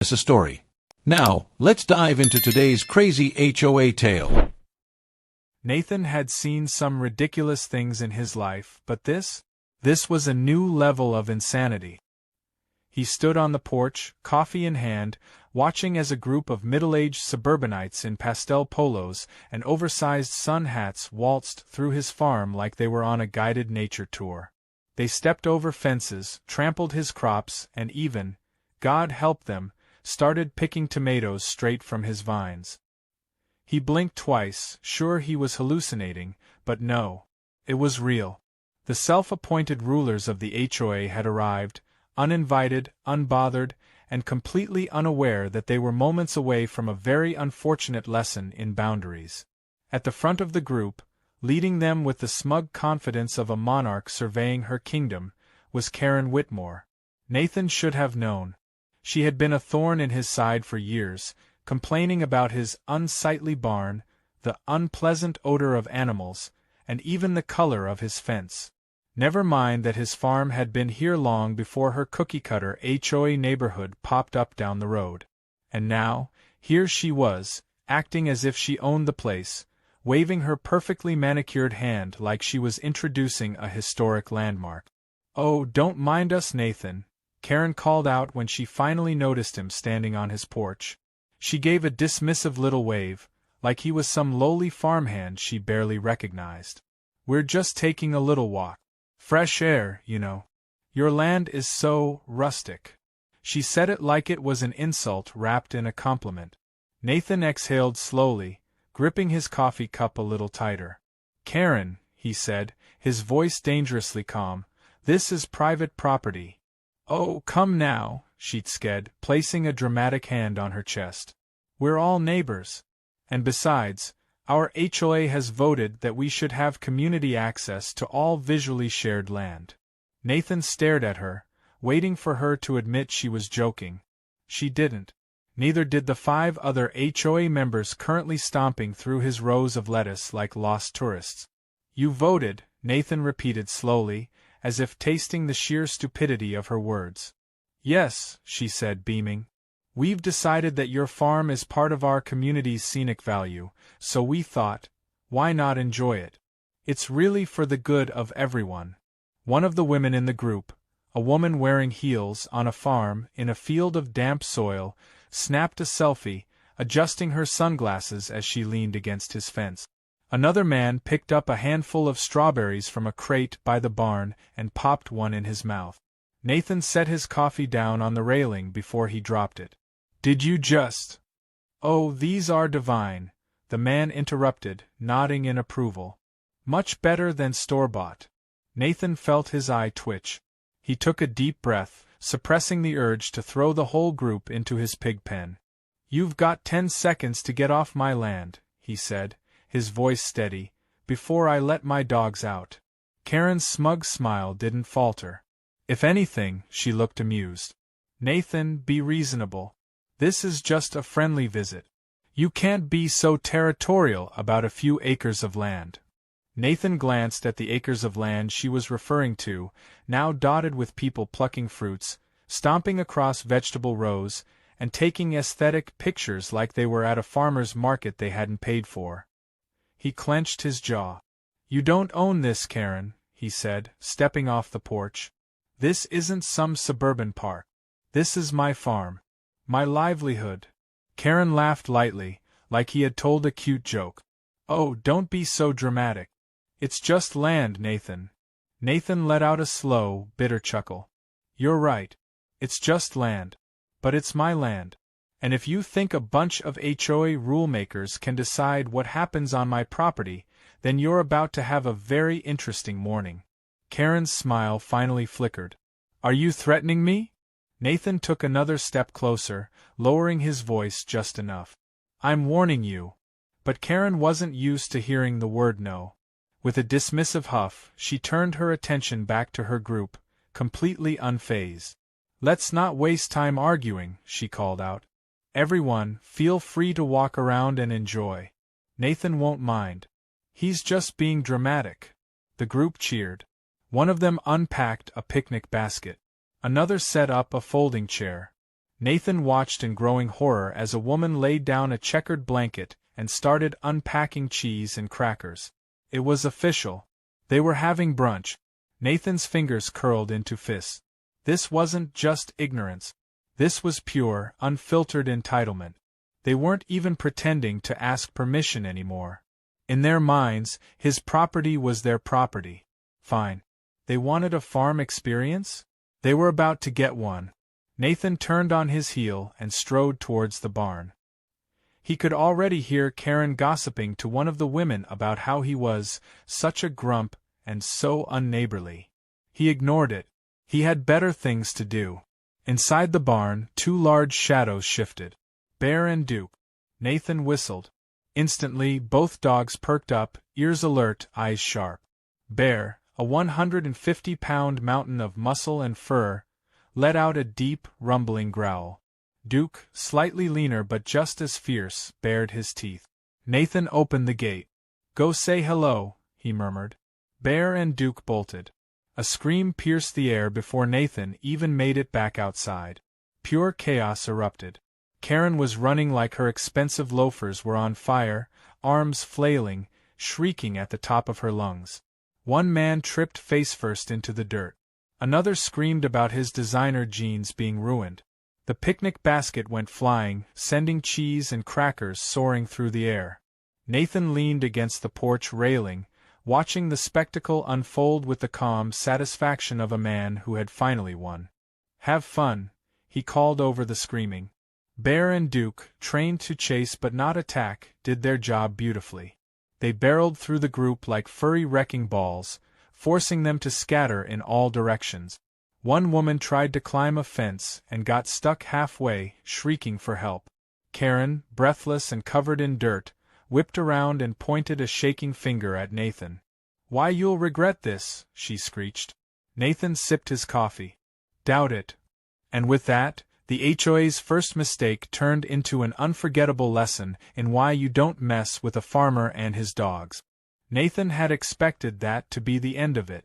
us a story. Now, let's dive into today's crazy HOA tale. Nathan had seen some ridiculous things in his life, but this was a new level of insanity. He stood on the porch, coffee in hand, watching as a group of middle-aged suburbanites in pastel polos and oversized sun hats waltzed through his farm like they were on a guided nature tour. They stepped over fences, trampled his crops, and even, God help them, started picking tomatoes straight from his vines. He blinked twice, sure he was hallucinating, but no. It was real. The self-appointed rulers of the HOA had arrived, uninvited, unbothered, and completely unaware that they were moments away from a very unfortunate lesson in boundaries. At the front of the group, leading them with the smug confidence of a monarch surveying her kingdom, was Karen Whitmore. Nathan should have known. She had been a thorn in his side for years, complaining about his unsightly barn, the unpleasant odor of animals, and even the color of his fence. Never mind that his farm had been here long before her cookie-cutter HOA neighborhood popped up down the road. And now, here she was, acting as if she owned the place, waving her perfectly manicured hand like she was introducing a historic landmark. "Oh, don't mind us, Nathan," Karen called out when she finally noticed him standing on his porch. She gave a dismissive little wave, like he was some lowly farmhand she barely recognized. "We're just taking a little walk. Fresh air, you know. Your land is so rustic." She said it like it was an insult wrapped in a compliment. Nathan exhaled slowly, gripping his coffee cup a little tighter. "Karen," he said, his voice dangerously calm, "this is private property." "Oh, come now," she said, placing a dramatic hand on her chest. "We're all neighbors. And besides, our HOA has voted that we should have community access to all visually shared land." Nathan stared at her, waiting for her to admit she was joking. She didn't. Neither did the 5 other HOA members currently stomping through his rows of lettuce like lost tourists. "You voted," Nathan repeated slowly, as if tasting the sheer stupidity of her words. "Yes," she said, beaming. "We've decided that your farm is part of our community's scenic value, so we thought, why not enjoy it? It's really for the good of everyone." One of the women in the group, a woman wearing heels on a farm in a field of damp soil, snapped a selfie, adjusting her sunglasses as she leaned against his fence. Another man picked up a handful of strawberries from a crate by the barn and popped one in his mouth. Nathan set his coffee down on the railing before he dropped it. "Did you just—" "Oh, these are divine," the man interrupted, nodding in approval. "Much better than store-bought." Nathan felt his eye twitch. He took a deep breath, suppressing the urge to throw the whole group into his pig pen. "You've got 10 seconds to get off my land," he said, his voice steady, "before I let my dogs out." Karen's smug smile didn't falter. If anything, she looked amused. "Nathan, be reasonable. This is just a friendly visit. You can't be so territorial about a few acres of land." Nathan glanced at the acres of land she was referring to, now dotted with people plucking fruits, stomping across vegetable rows, and taking aesthetic pictures like they were at a farmer's market they hadn't paid for. He clenched his jaw. "You don't own this, Karen," he said, stepping off the porch. "This isn't some suburban park. This is my farm. My livelihood." Karen laughed lightly, like he had told a cute joke. "Oh, don't be so dramatic. It's just land, Nathan." Nathan let out a slow, bitter chuckle. "You're right. It's just land. But it's my land. And if you think a bunch of HOA rulemakers can decide what happens on my property, then you're about to have a very interesting morning." Karen's smile finally flickered. "Are you threatening me?" Nathan took another step closer, lowering his voice just enough. "I'm warning you." But Karen wasn't used to hearing the word no. With a dismissive huff, she turned her attention back to her group, completely unfazed. "Let's not waste time arguing," she called out. "Everyone, feel free to walk around and enjoy. Nathan won't mind. He's just being dramatic." The group cheered. One of them unpacked a picnic basket. Another set up a folding chair. Nathan watched in growing horror as a woman laid down a checkered blanket and started unpacking cheese and crackers. It was official. They were having brunch. Nathan's fingers curled into fists. This wasn't just ignorance. This was pure, unfiltered entitlement. They weren't even pretending to ask permission anymore. In their minds, his property was their property. Fine. They wanted a farm experience? They were about to get one. Nathan turned on his heel and strode towards the barn. He could already hear Karen gossiping to one of the women about how he was such a grump and so unneighborly. He ignored it. He had better things to do. Inside the barn, two large shadows shifted. Bear and Duke. Nathan whistled. Instantly, both dogs perked up, ears alert, eyes sharp. Bear, a 150-pound mountain of muscle and fur, let out a deep, rumbling growl. Duke, slightly leaner but just as fierce, bared his teeth. Nathan opened the gate. "Go say hello," he murmured. Bear and Duke bolted. A scream pierced the air before Nathan even made it back outside. Pure chaos erupted. Karen was running like her expensive loafers were on fire, arms flailing, shrieking at the top of her lungs. One man tripped face-first into the dirt. Another screamed about his designer jeans being ruined. The picnic basket went flying, sending cheese and crackers soaring through the air. Nathan leaned against the porch railing, watching the spectacle unfold with the calm satisfaction of a man who had finally won. "Have fun," he called over the screaming. Bear and Duke, trained to chase but not attack, did their job beautifully. They barreled through the group like furry wrecking balls, forcing them to scatter in all directions. One woman tried to climb a fence and got stuck halfway, shrieking for help. Karen, breathless and covered in dirt, whipped around and pointed a shaking finger at Nathan. "Why, you'll regret this," she screeched. Nathan sipped his coffee. "Doubt it." And with that, the HOA's first mistake turned into an unforgettable lesson in why you don't mess with a farmer and his dogs. Nathan had expected that to be the end of it.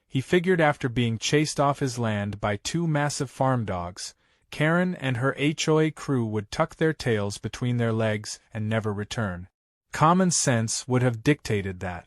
He figured after being chased off his land by two massive farm dogs, Karen and her HOA crew would tuck their tails between their legs and never return. Common sense would have dictated that.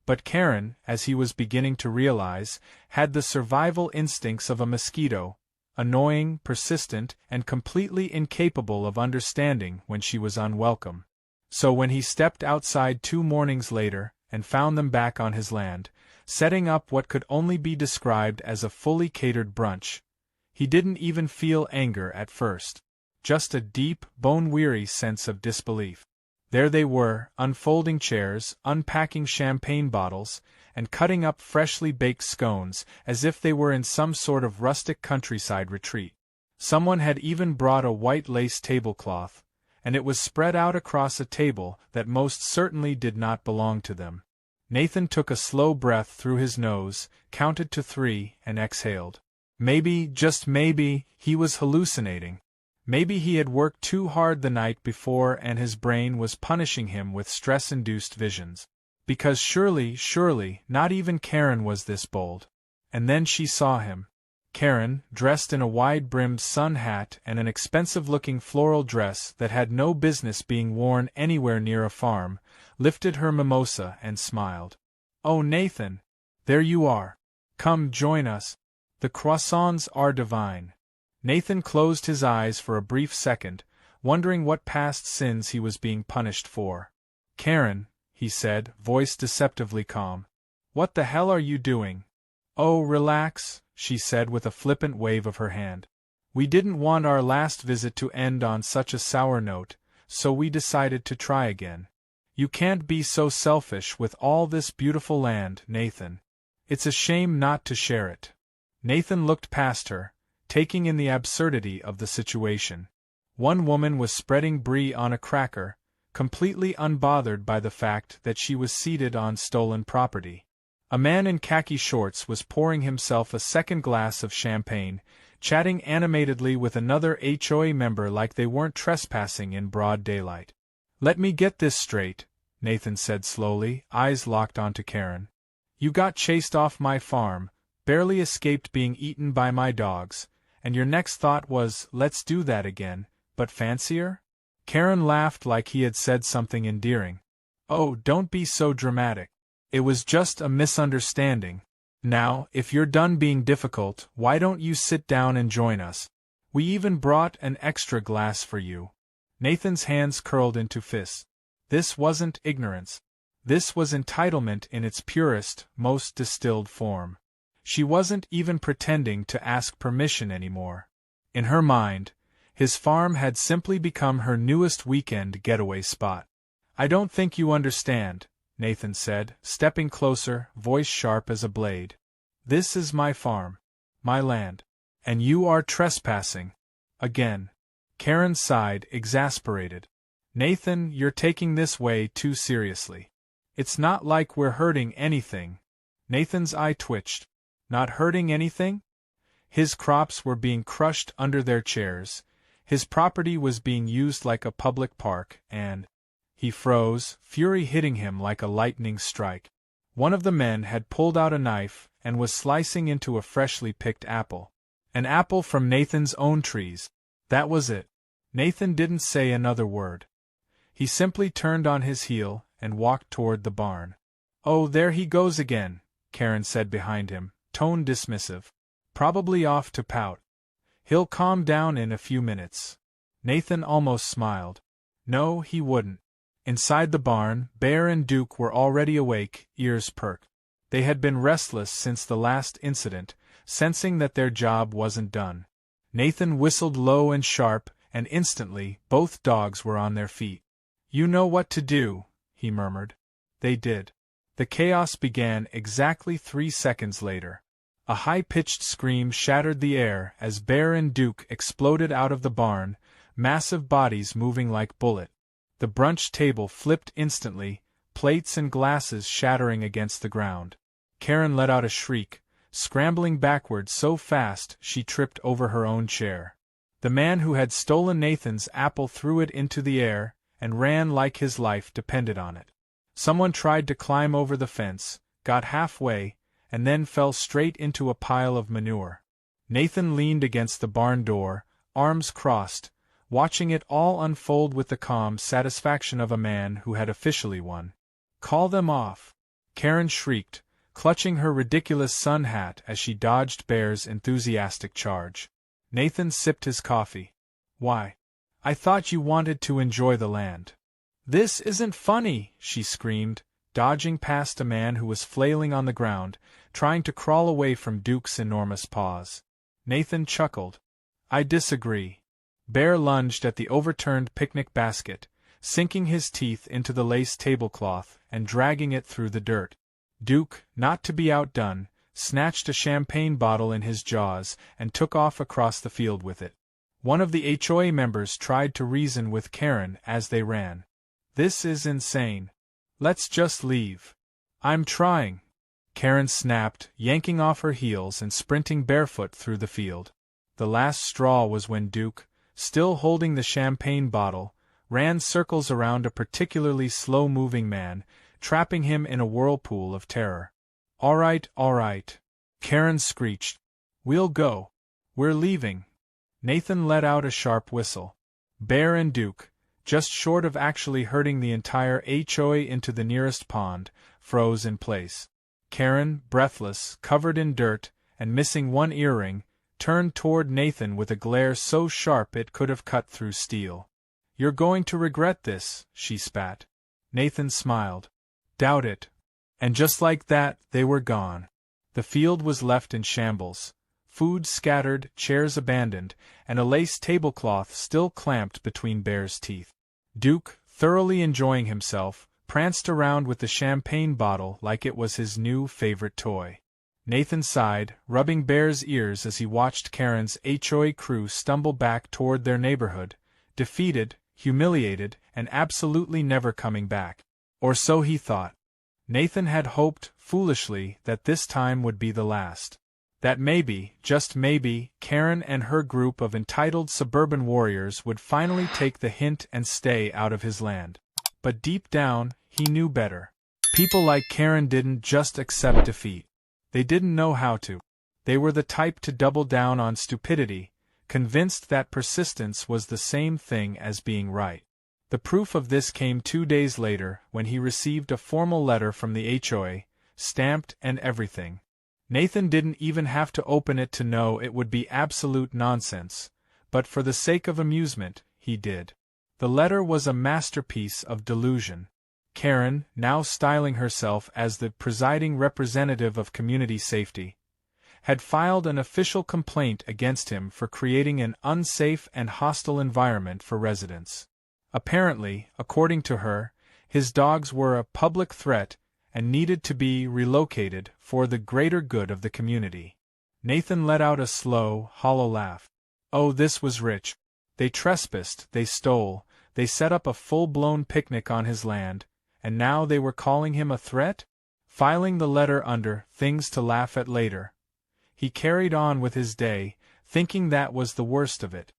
But Karen, as he was beginning to realize, had the survival instincts of a mosquito, annoying, persistent, and completely incapable of understanding when she was unwelcome. So when he stepped outside 2 mornings later, and found them back on his land, setting up what could only be described as a fully catered brunch, he didn't even feel anger at first. Just a deep, bone-weary sense of disbelief. There they were, unfolding chairs, unpacking champagne bottles, and cutting up freshly baked scones, as if they were in some sort of rustic countryside retreat. Someone had even brought a white lace tablecloth, and it was spread out across a table that most certainly did not belong to them. Nathan took a slow breath through his nose, counted to 3, and exhaled. Maybe, just maybe, he was hallucinating. Maybe he had worked too hard the night before and his brain was punishing him with stress-induced visions. Because surely, not even Karen was this bold. And then she saw him. Karen, dressed in a wide-brimmed sun hat and an expensive-looking floral dress that had no business being worn anywhere near a farm, lifted her mimosa and smiled. "Oh, Nathan! There you are. Come join us. The croissants are divine." Nathan closed his eyes for a brief second, wondering what past sins he was being punished for. "Karen," he said, voice deceptively calm. "What the hell are you doing?" "Oh, relax," she said with a flippant wave of her hand. "We didn't want our last visit to end on such a sour note, so we decided to try again. You can't be so selfish with all this beautiful land, Nathan. It's a shame not to share it." Nathan looked past her, taking in the absurdity of the situation. One woman was spreading brie on a cracker, completely unbothered by the fact that she was seated on stolen property. A man in khaki shorts was pouring himself a second glass of champagne, chatting animatedly with another HOA member like they weren't trespassing in broad daylight. "Let me get this straight," Nathan said slowly, eyes locked onto Karen. "You got chased off my farm, barely escaped being eaten by my dogs, And your next thought was, let's do that again, but fancier? Karen laughed like he had said something endearing. Oh, don't be so dramatic. It was just a misunderstanding. Now, if you're done being difficult, why don't you sit down and join us? We even brought an extra glass for you. Nathan's hands curled into fists. This wasn't ignorance. This was entitlement in its purest, most distilled form. She wasn't even pretending to ask permission anymore. In her mind, his farm had simply become her newest weekend getaway spot. I don't think you understand, Nathan said, stepping closer, voice sharp as a blade. This is my farm. My land. And you are trespassing. Again. Karen sighed, exasperated. Nathan, you're taking this way too seriously. It's not like we're hurting anything. Nathan's eye twitched. Not hurting anything? His crops were being crushed under their chairs. His property was being used like a public park, and... He froze, fury hitting him like a lightning strike. One of the men had pulled out a knife and was slicing into a freshly picked apple. An apple from Nathan's own trees. That was it. Nathan didn't say another word. He simply turned on his heel and walked toward the barn. Oh, there he goes again, Karen said behind him, tone dismissive. Probably off to pout. He'll calm down in a few minutes. Nathan almost smiled. No, he wouldn't. Inside the barn, Bear and Duke were already awake, ears perked. They had been restless since the last incident, sensing that their job wasn't done. Nathan whistled low and sharp, and instantly, both dogs were on their feet. You know what to do, he murmured. They did. The chaos began exactly 3 seconds later. A high-pitched scream shattered the air as Bear and Duke exploded out of the barn, massive bodies moving like bullets. The brunch table flipped instantly, plates and glasses shattering against the ground. Karen let out a shriek, scrambling backward so fast she tripped over her own chair. The man who had stolen Nathan's apple threw it into the air and ran like his life depended on it. Someone tried to climb over the fence, got halfway, and then fell straight into a pile of manure. Nathan leaned against the barn door, arms crossed, watching it all unfold with the calm satisfaction of a man who had officially won. Call them off! Karen shrieked, clutching her ridiculous sun hat as she dodged Bear's enthusiastic charge. Nathan sipped his coffee. Why? I thought you wanted to enjoy the land. This isn't funny, she screamed, dodging past a man who was flailing on the ground, trying to crawl away from Duke's enormous paws. Nathan chuckled. I disagree. Bear lunged at the overturned picnic basket, sinking his teeth into the lace tablecloth and dragging it through the dirt. Duke, not to be outdone, snatched a champagne bottle in his jaws and took off across the field with it. One of the HOA members tried to reason with Karen as they ran. This is insane. Let's just leave. I'm trying. Karen snapped, yanking off her heels and sprinting barefoot through the field. The last straw was when Duke, still holding the champagne bottle, ran circles around a particularly slow-moving man, trapping him in a whirlpool of terror. All right, Karen screeched. We'll go. We're leaving. Nathan let out a sharp whistle. Bear and Duke, just short of actually herding the entire HOA into the nearest pond, froze in place. Karen, breathless, covered in dirt, and missing one earring, turned toward Nathan with a glare so sharp it could have cut through steel. You're going to regret this, she spat. Nathan smiled. Doubt it. And just like that, they were gone. The field was left in shambles. Food scattered, chairs abandoned, and a lace tablecloth still clamped between Bear's teeth. Duke, thoroughly enjoying himself, pranced around with the champagne bottle like it was his new favorite toy. Nathan sighed, rubbing Bear's ears as he watched Karen's HOA crew stumble back toward their neighborhood, defeated, humiliated, and absolutely never coming back. Or so he thought. Nathan had hoped, foolishly, that this time would be the last. That maybe, just maybe, Karen and her group of entitled suburban warriors would finally take the hint and stay out of his land. But deep down, he knew better. People like Karen didn't just accept defeat. They didn't know how to. They were the type to double down on stupidity, convinced that persistence was the same thing as being right. The proof of this came 2 days later when he received a formal letter from the HOA, stamped and everything. Nathan didn't even have to open it to know it would be absolute nonsense, but for the sake of amusement, he did. The letter was a masterpiece of delusion. Karen, now styling herself as the presiding representative of community safety, had filed an official complaint against him for creating an unsafe and hostile environment for residents. Apparently, according to her, his dogs were a public threat and needed to be relocated for the greater good of the community. Nathan let out a slow, hollow laugh. Oh, this was rich. They trespassed, they stole, they set up a full-blown picnic on his land, and now they were calling him a threat? Filing the letter under things to laugh at later, he carried on with his day, thinking that was the worst of it.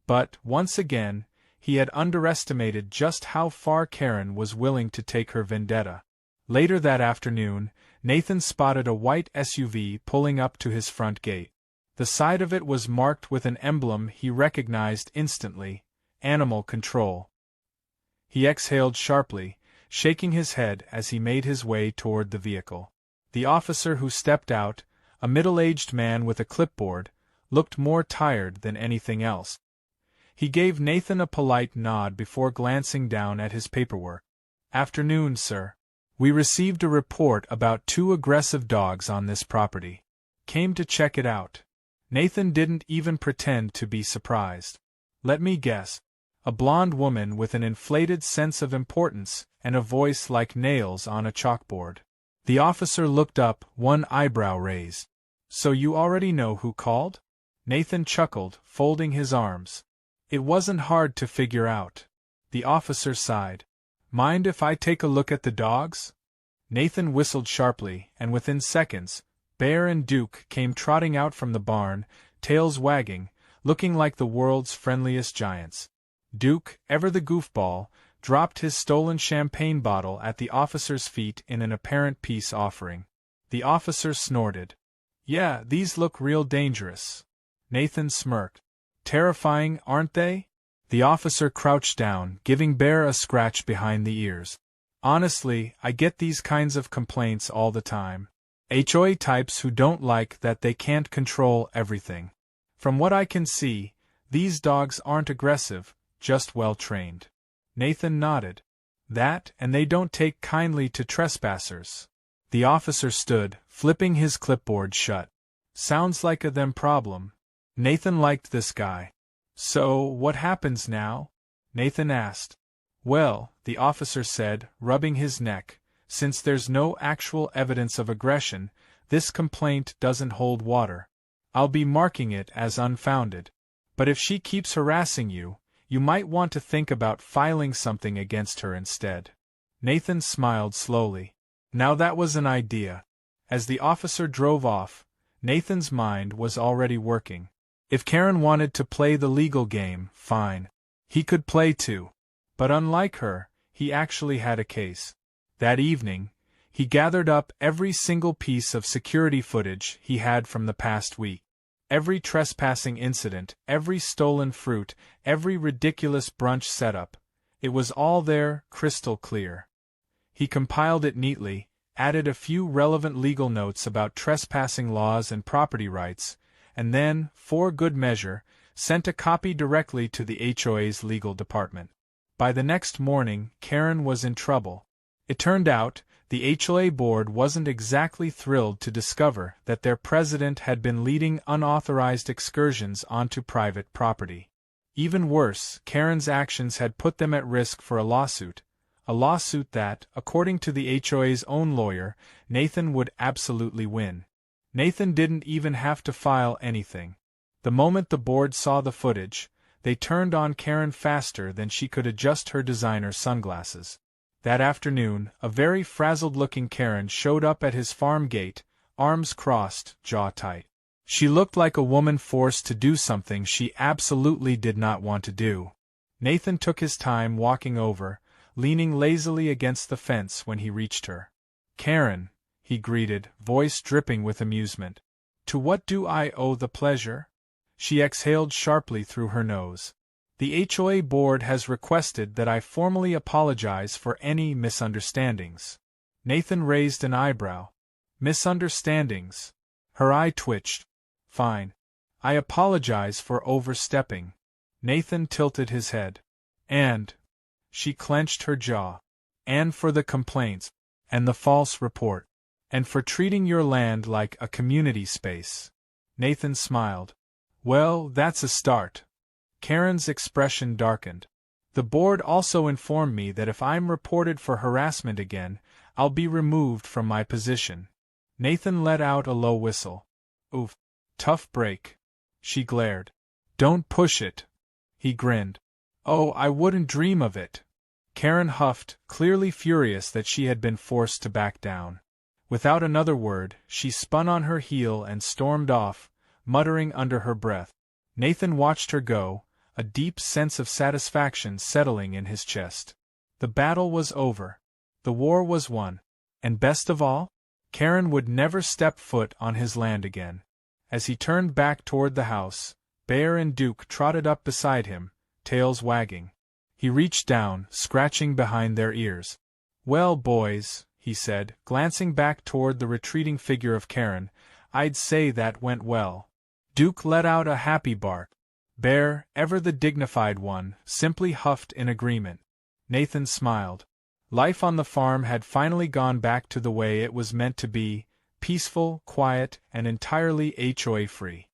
But, once again, he had underestimated just how far Karen was willing to take her vendetta. Later that afternoon, Nathan spotted a white SUV pulling up to his front gate. The side of it was marked with an emblem he recognized instantly: Animal Control. He exhaled sharply, shaking his head as he made his way toward the vehicle. The officer who stepped out, a middle-aged man with a clipboard, looked more tired than anything else. He gave Nathan a polite nod before glancing down at his paperwork. "Afternoon, sir. We received a report about 2 aggressive dogs on this property. Came to check it out." Nathan didn't even pretend to be surprised. "Let me guess. A blonde woman with an inflated sense of importance and a voice like nails on a chalkboard." The officer looked up, one eyebrow raised. "So you already know who called?" Nathan chuckled, folding his arms. "It wasn't hard to figure out." The officer sighed. "Mind if I take a look at the dogs?" Nathan whistled sharply, and within seconds, Bear and Duke came trotting out from the barn, tails wagging, looking like the world's friendliest giants. Duke, ever the goofball, dropped his stolen champagne bottle at the officer's feet in an apparent peace offering. The officer snorted. "Yeah, these look real dangerous." Nathan smirked. "Terrifying, aren't they?" The officer crouched down, giving Bear a scratch behind the ears. "Honestly, I get these kinds of complaints all the time. HOA types who don't like that they can't control everything. From what I can see, these dogs aren't aggressive, just well-trained." Nathan nodded. "That, and they don't take kindly to trespassers." The officer stood, flipping his clipboard shut. "Sounds like a them problem." Nathan liked this guy. "So, what happens now?" Nathan asked. "Well," the officer said, rubbing his neck, "since there's no actual evidence of aggression, this complaint doesn't hold water. I'll be marking it as unfounded. But if she keeps harassing you, you might want to think about filing something against her instead." Nathan smiled slowly. Now that was an idea. As the officer drove off, Nathan's mind was already working. If Karen wanted to play the legal game, fine. He could play too. But unlike her, he actually had a case. That evening, he gathered up every single piece of security footage he had from the past week. Every trespassing incident, every stolen fruit, every ridiculous brunch setup. It was all there, crystal clear. He compiled it neatly, added a few relevant legal notes about trespassing laws and property rights, and then, for good measure, sent a copy directly to the HOA's legal department. By the next morning, Karen was in trouble. It turned out, the HOA board wasn't exactly thrilled to discover that their president had been leading unauthorized excursions onto private property. Even worse, Karen's actions had put them at risk for a lawsuit that, according to the HOA's own lawyer, Nathan would absolutely win. Nathan didn't even have to file anything. The moment the board saw the footage, they turned on Karen faster than she could adjust her designer sunglasses. That afternoon, a very frazzled-looking Karen showed up at his farm gate, arms crossed, jaw tight. She looked like a woman forced to do something she absolutely did not want to do. Nathan took his time walking over, leaning lazily against the fence when he reached her. "Karen," he greeted, voice dripping with amusement. "To what do I owe the pleasure?" She exhaled sharply through her nose. The HOA board has requested that I formally apologize for any misunderstandings. Nathan raised an eyebrow. Misunderstandings. Her eye twitched. Fine. I apologize for overstepping. Nathan tilted his head. And. She clenched her jaw. And for the complaints. And the false report. And for treating your land like a community space. Nathan smiled. Well, that's a start. Karen's expression darkened. The board also informed me that if I'm reported for harassment again, I'll be removed from my position. Nathan let out a low whistle. Oof. Tough break. She glared. Don't push it. He grinned. Oh, I wouldn't dream of it. Karen huffed, clearly furious that she had been forced to back down. Without another word, she spun on her heel and stormed off, muttering under her breath. Nathan watched her go, a deep sense of satisfaction settling in his chest. The battle was over. The war was won. And best of all, Karen would never step foot on his land again. As he turned back toward the house, Bear and Duke trotted up beside him, tails wagging. He reached down, scratching behind their ears. Well, boys, he said, glancing back toward the retreating figure of Karen, I'd say that went well. Duke let out a happy bark. Bear, ever the dignified one, simply huffed in agreement. Nathan smiled. Life on the farm had finally gone back to the way it was meant to be, peaceful, quiet, and entirely HOA-free.